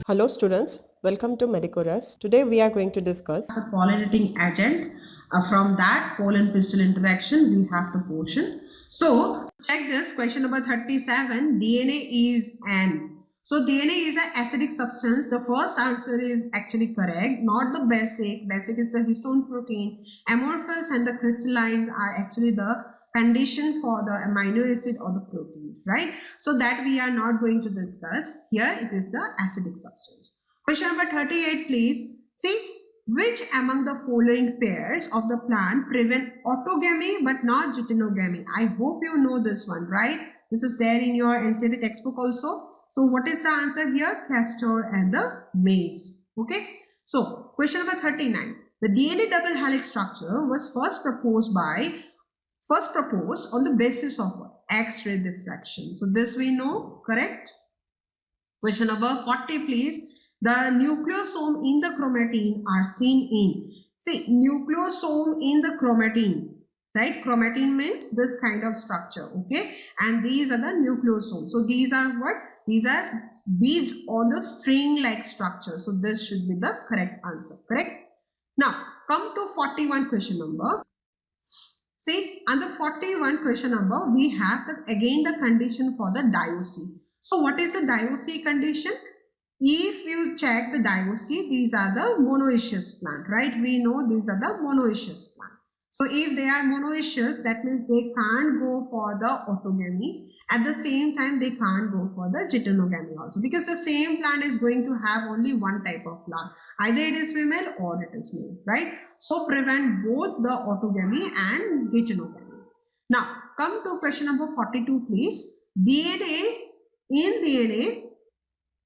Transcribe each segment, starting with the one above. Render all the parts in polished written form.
Hello students, welcome to medicoRAS. Today we are going to discuss the pollinating agent. From that pollen pistil interaction we have the portion. So check this question number 37. DNA is an. So DNA is an acidic substance. The first answer is actually correct, not the basic. Basic is the histone protein. Amorphous and the crystallines are actually the condition for the amino acid or the protein, right? So that we are not going to discuss. Here it is the acidic substance. Question number 38, please. See, which among the following pairs of the plant prevent autogamy but not geitonogamy? I hope you know this one, right? This is there in your NCERT textbook also. So what is the answer here? Castor and the maize. Okay. So question number 39. The DNA double helix structure was first proposed on the basis of what? X-ray diffraction. So this we know, correct? Question number 40, please. The nucleosome in the chromatin are seen in. See, nucleosome in the chromatin, right? Chromatin means this kind of structure, okay? And these are the nucleosomes. So these are what? These are beads on the string-like structure. So this should be the correct answer, correct? Now, come to 41 question number. See, under 41 question number, we have again the condition for the Dioecy. So what is the Dioecy condition? If you check the Dioecy, these are the monoecious plant, right? We know these are the monoecious plant. So if they are monoecious, that means they can't go for the autogamy. At the same time, they can't go for the geitonogamy also, because the same plant is going to have only one type of plant. Either it is female or it is male, right? So prevent both the autogamy and geitonogamy. Now, come to question number 42, please.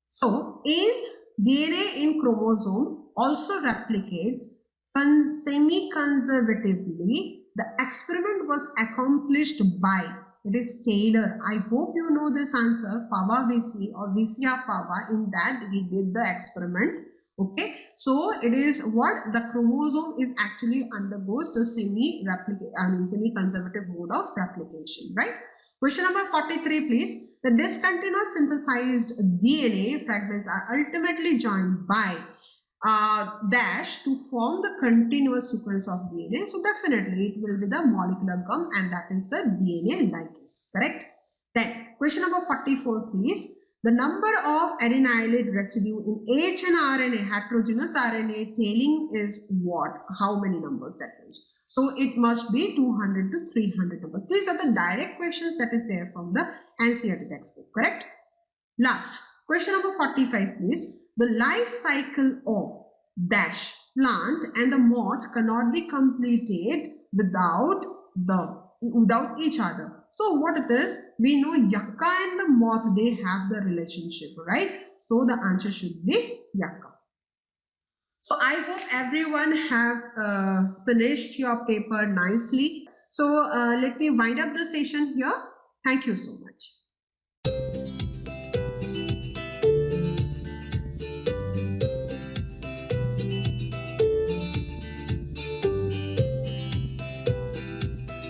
So in DNA in chromosome also replicates semi-conservatively. The experiment was accomplished by, it is Taylor. I hope you know this answer, Pava VC or VC of Pava. In that he did the experiment. Okay, so it is what the chromosome is actually undergoes the semi-conservative mode of replication, right? Question number 43, please. The discontinuous synthesized DNA fragments are ultimately joined by dash to form the continuous sequence of DNA. So definitely it will be the molecular gum, and that is the DNA ligase, correct? Then question number 44, please. The number of adenylate residue in HNRNA, heterogeneous RNA tailing is what? How many numbers that is? So it must be 200 to 300 numbers. These are the direct questions that is there from the NCERT textbook, correct? Last, question number 45, please. The life cycle of dash plant and the moth cannot be completed without each other. So what it is, we know yucca and the moth, they have the relationship, right? So the answer should be yucca. So I hope everyone have finished your paper nicely. So let me wind up the session here. Thank you so much.